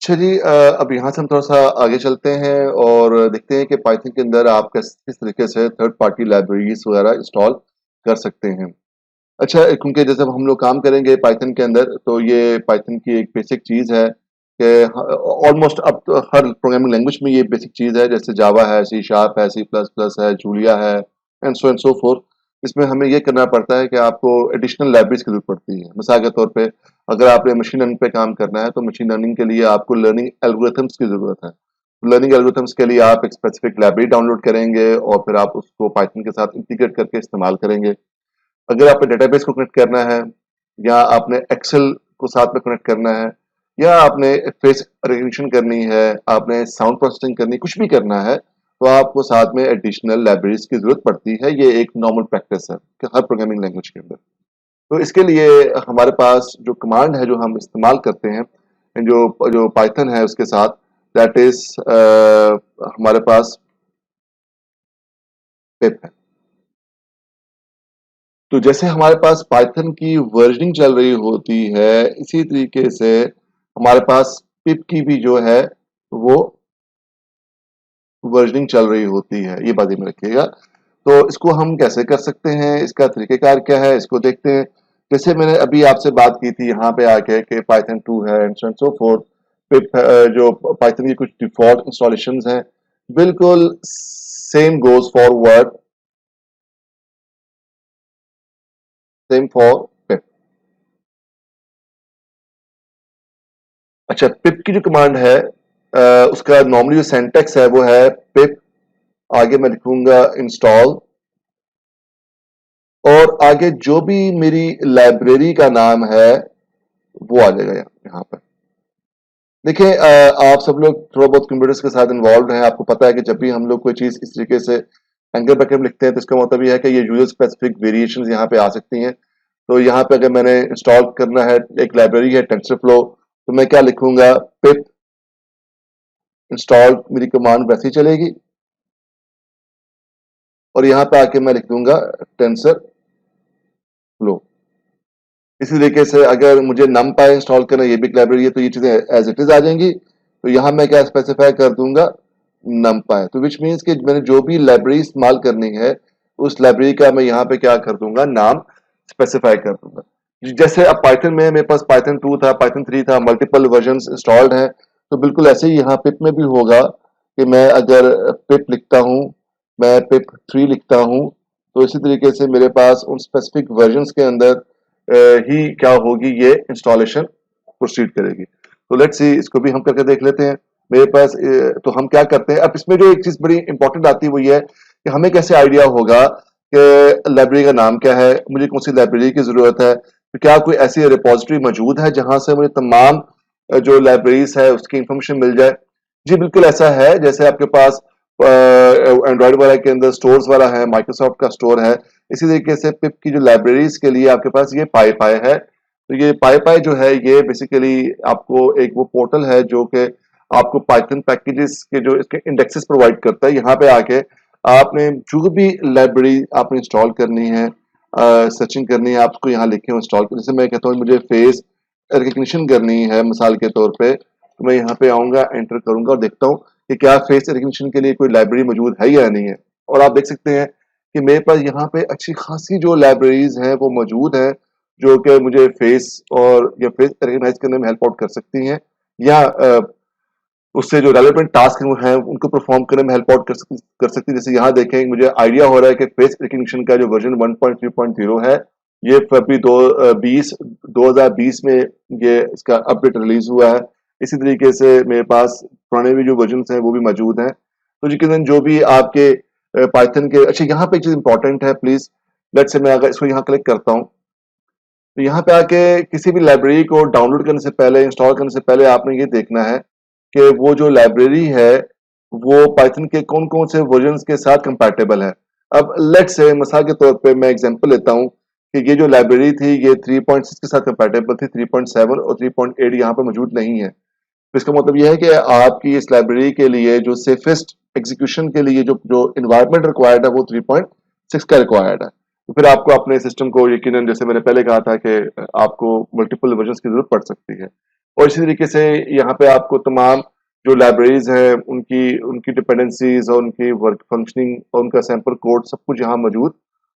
अच्छा जी, अब यहाँ से हम थोड़ा-सा आगे चलते हैं और देखते हैं कि पाइथन के अंदर आप किस तरीके से थर्ड पार्टी लाइब्रेरीज़ वगैरह इंस्टॉल कर सकते हैं। अच्छा, क्योंकि जैसे अब हम लोग काम करेंगे पाइथन के अंदर, तो ये पाइथन की एक बेसिक चीज़ है कि ह ऑलमोस्ट अब तो हर प्रोग्रामिंग लैंग्वेज में ये बेसिक चीज़ है, जैसे जावा है, सी शार्प है, सी प्लस प्लस है, जूलिया है एंड सो फोर्थ। इसमें हमें ये करना पड़ता है कि आपको एडिशनल लाइब्रेरीज़ की ज़रूरत पड़ती है। मिसाल के तौर पे अगर आपने मशीन लर्निंग पे काम करना है, तो मशीन लर्निंग के लिए आपको लर्निंग एल्गोरिथम्स की ज़रूरत है। लर्निंग एल्गोरिथम्स के लिए आप एक स्पेसिफिक लाइब्रेरी डाउनलोड करेंगे और फिर आप उसको पाइथन के साथ इंटीग्रेट करके इस्तेमाल करेंगे। अगर आपने डेटाबेस को कनेक्ट करना है या आपने एक्सेल को साथ में कनेक्ट करना है या आपने फेस रिकग्निशन करनी है, आपने साउंड प्रोसेसिंग करनी, कुछ भी करना है, तो आपको साथ में एडिशनल लाइब्रेरीज की जरूरत पड़ती है। ये एक नॉर्मल प्रैक्टिस है कि हर प्रोग्रामिंग लैंग्वेज के अंदर। तो इसके लिए हमारे पास जो कमांड है जो हम इस्तेमाल करते हैं, जो जो पाइथन है उसके साथ, दैट इज हमारे पास पिप है। तो जैसे हमारे पास पाइथन की वर्जनिंग चल रही होती है, इसी तरीके से हमारे पास पिप की भी जो है वो वर्जनिंग चल रही होती है। ये बात में रखिएगा। तो इसको हम कैसे कर सकते हैं, इसका तरीकेकार क्या है, इसको देखते हैं। जैसे मैंने अभी आपसे बात की थी यहाँ पे आके कि पाइथन 2 है एंड सो फोर्थ। पिप जो पाइथन की कुछ डिफॉल्ट इंस्टॉलेशन हैं, बिल्कुल same goes forward, same for pip. अच्छा, पिप की जो कमांड है, उसका नॉर्मली जो सिंटैक्स है वो है पिप, आगे मैं लिखूंगा इंस्टॉल, और आगे जो भी मेरी लाइब्रेरी का नाम है वो आ जाएगा यहाँ पर। देखिए, आप सब लोग थोड़ा बहुत कंप्यूटर्स के साथ इन्वॉल्व हैं। आपको पता है कि जब भी हम लोग कोई चीज इस तरीके से एंगल ब्रैकेट में लिखते हैं, तो इसका मतलब ये है कि ये यूजर स्पेसिफिक वेरिएशंस यहाँ पे आ सकती हैं। तो यहाँ पे अगर मैंने इंस्टॉल करना है, एक लाइब्रेरी है टेंसरफ्लो, तो मैं क्या लिखूंगा, पिप इंस्टॉल, मेरी कमांड वैसे ही चलेगी। और यहाँ पे आके मैं लिख दूंगा टेंसर फ्लो। इसी तरीके से अगर मुझे numpy इंस्टॉल करना है, ये भी एक लाइब्रेरी है, तो ये चीजें एज इट इज आ जाएंगी। तो यहाँ मैं क्या स्पेसिफाई कर दूंगा, numpy। तो विच मीन्स कि मैंने जो भी लाइब्रेरी इस्तेमाल करनी है, उस लाइब्रेरी का मैं यहाँ पे क्या कर दूंगा, नाम स्पेसिफाई कर दूंगा। जैसे अब पाइथन में मेरे पास पाइथन 2 था, पाइथन 3 था, मल्टीपल वर्जन इंस्टॉल्ड है, तो बिल्कुल ऐसे ही यहाँ पिप में भी होगा कि मैं अगर पिप लिखता हूँ, मैं पिप 3 लिखता हूँ, तो इसी तरीके से मेरे पास उन स्पेसिफिक वर्जन के अंदर ही क्या होगी, ये इंस्टॉलेशन प्रोसीड करेगी। तो लेट्स सी, इसको भी हम करके देख लेते हैं। मेरे पास तो हम क्या करते हैं, अब इसमें जो एक चीज बड़ी इंपॉर्टेंट आती है वो ये है कि हमें कैसे आइडिया होगा कि लाइब्रेरी का नाम क्या है, मुझे कौन सी लाइब्रेरी की जरूरत है, तो क्या कोई ऐसी रिपोजिटरी मौजूद है जहां से मुझे तमाम जो लाइब्रेरीज है उसकी इंफॉर्मेशन मिल जाए। जी बिल्कुल ऐसा है। जैसे आपके पास एंड्रॉइड वाला के अंदर स्टोर्स वाला है, माइक्रोसॉफ्ट का स्टोर है, इसी तरीके से पिप की जो लाइब्रेरीज के लिए आपके पास ये पाई है। तो ये पाई जो है, ये बेसिकली आपको एक वो पोर्टल है जो कि आपको पाइथन पैकेजेस के जो इसके इंडेक्सेस प्रोवाइड करता है। यहाँ पे आके आपने जो भी लाइब्रेरी आपने इंस्टॉल करनी है, सर्चिंग करनी है, आप उसको यहाँ लिखे इंस्टॉल। जैसे मैं कहता हूँ मुझे फेस रिकग्निशन करनी है मिसाल के तौर पे, तो मैं यहाँ पे आऊंगा, एंटर करूंगा और देखता हूँ कि क्या फेस रिकग्निशन के लिए कोई लाइब्रेरी मौजूद है या नहीं है। और आप देख सकते हैं कि मेरे पास यहाँ पे अच्छी खासी जो लाइब्रेरीज हैं वो मौजूद है, जो कि मुझे फेस और या फेस रिकग्नाइज करने में हेल्प आउट कर सकती हैं, या उससे जो रेलेवेंट टास्क हैं उनको परफॉर्म करने में हेल्प आउट कर सकती है। जैसे यहाँ देखें, मुझे आइडिया हो रहा है कि फेस रिकग्निशन का जो वर्जन 1.3.0 है, ये फरवरी 2020 में ये इसका अपडेट रिलीज हुआ है। इसी तरीके से मेरे पास पुराने भी जो वर्जन हैं वो भी मौजूद हैं। तो यकीनन जो भी आपके पाइथन के, अच्छा यहाँ पे एक चीज इंपॉर्टेंट है, प्लीज लेट से मैं अगर इसको यहाँ क्लिक करता हूँ, तो यहाँ पे आके किसी भी लाइब्रेरी को डाउनलोड करने से पहले, इंस्टॉल करने से पहले आपने ये देखना है कि वो जो लाइब्रेरी है वो पाइथन के कौन कौन से वर्जन के साथ कंपैटिबल है। अब लेट से मिसाल के तौर पे मैं एग्जांपल लेता हूँ कि ये जो लाइब्रेरी थी ये 3.6 के साथ कंपैटिबल थी, 3.7 और 3.8 यहाँ पे मौजूद नहीं है। तो इसका मतलब यह है कि आपकी इस लाइब्रेरी के लिए जो सेफेस्ट एग्जीक्यूशन के लिए जो जो इन्वायरमेंट रिक्वायर्ड है वो 3.6 का रिक्वायर्ड है। तो फिर आपको अपने सिस्टम को यकीनन, जैसे मैंने पहले कहा था कि आपको मल्टीपल वर्जन की जरूरत पड़ सकती है। और इसी तरीके से यहाँ पे आपको तमाम जो लाइब्रेरीज हैं उनकी उनकी डिपेंडेंसीज और उनकी वर्क फंक्शनिंग और उनका सैंपल कोड सब कुछ यहाँ मौजूद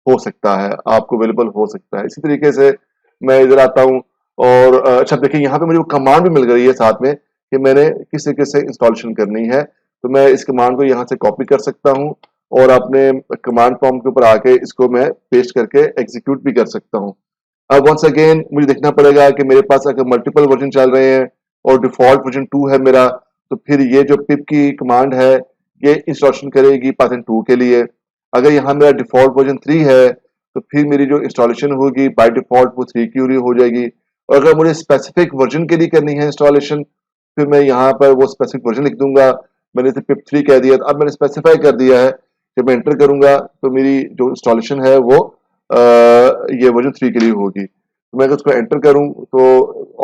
हो सकता है, आपको अवेलेबल हो सकता है। इसी तरीके से मैं इधर आता हूँ और अच्छा देखिए यहाँ पे मुझे वो कमांड भी मिल गई है साथ में कि मैंने किस तरीके से इंस्टॉलेशन करनी है। तो मैं इस कमांड को यहाँ से कॉपी कर सकता हूँ और अपने कमांड प्रॉम्प्ट के ऊपर आके इसको मैं पेस्ट करके एग्जीक्यूट भी कर सकता हूँ। अब वंस अगेन मुझे देखना पड़ेगा कि मेरे पास अगर मल्टीपल वर्जन चल रहे हैं और डिफॉल्ट वर्जन 2 है मेरा, तो फिर ये जो पिप की कमांड है ये इंस्टॉलेशन करेगी पाइथन 2 के लिए। अगर यहाँ मेरा डिफॉल्ट वर्जन 3 है तो फिर मेरी जो इंस्टॉलेशन होगी बाय डिफॉल्ट वो 3 की हो जाएगी। और अगर मुझे स्पेसिफिक वर्जन के लिए करनी है इंस्टॉलेशन, फिर मैं यहाँ पर वो स्पेसिफिक वर्जन लिख दूंगा। मैंने इसे पिप 3 कह दिया, तो अब मैंने स्पेसिफाई कर दिया है। जब मैं एंटर करूंगा तो मेरी जो इंस्टॉलेशन है वो ये वर्जन 3 के लिए होगी। तो मैं अगर उसको एंटर करूं तो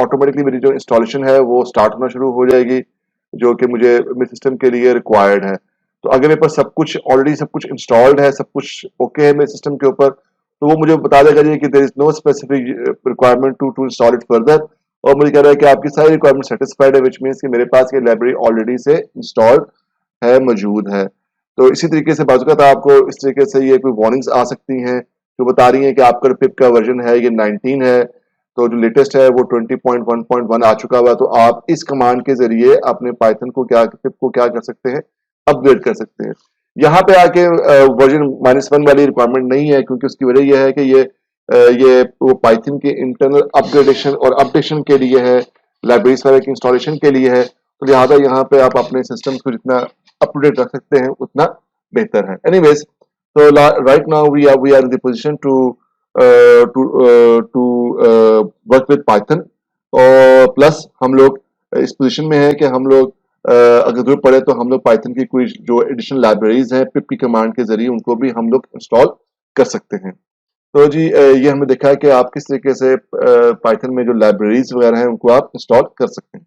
ऑटोमेटिकली मेरी जो इंस्टॉलेशन है वो स्टार्ट होना शुरू हो जाएगी, जो कि मुझे मेरे सिस्टम के लिए रिक्वायर्ड है। तो अगर मेरे पास सब कुछ ऑलरेडी सब कुछ इंस्टॉल्ड है, सब कुछ ओके है मेरे सिस्टम के ऊपर, तो वो मुझे बता देगा जी कि there is no specific requirement to to install it further. और मुझे कह रहा है कि आपकी सारी रिक्वायरमेंट सेटिस्फाइड है, व्हिच मींस कि मेरे पास ये लाइब्रेरी ऑलरेडी से इंस्टॉल्ड है, मौजूद है। तो इसी तरीके से बाज़-औक़ात आपको इस तरीके से ये कोई वार्निंग्स आ सकती हैं, जो बता रही हैं कि आपका पिप का वर्जन है ये 19 है, तो जो लेटेस्ट है वो 20.1.1 आ चुका हुआ है। तो आप इस कमांड के ज़रिए अपने पाइथन को पिप को क्या कर सकते हैं, अपग्रेड कर सकते हैं। यहाँ पे आके वर्जन -1 वाली रिक्वायरमेंट नहीं है, क्योंकि उसकी वजह ये है कि ये वो पाइथन के इंटरनल अपग्रेडेशन और अपडेशन के लिए है, लाइब्रेरीज वगैरह की इंस्टॉलेशन के लिए है। तो लिहाजा यहाँ पे आप अपने सिस्टम को जितना अप टू डेट रख सकते हैं उतना बेहतर है। Anyways, so right now we are in the position work with Python, और प्लस हम लोग इस पोजीशन में है कि हम लोग अगर जरूरत पड़े तो हम लोग पाइथन की कोई जो एडिशनल लाइब्रेरीज हैं पिप की कमांड के जरिए उनको भी हम लोग इंस्टॉल कर सकते हैं। तो जी ये हमने देखा है कि आप किस तरीके से पाइथन में जो लाइब्रेरीज वगैरह हैं उनको आप इंस्टॉल कर सकते हैं।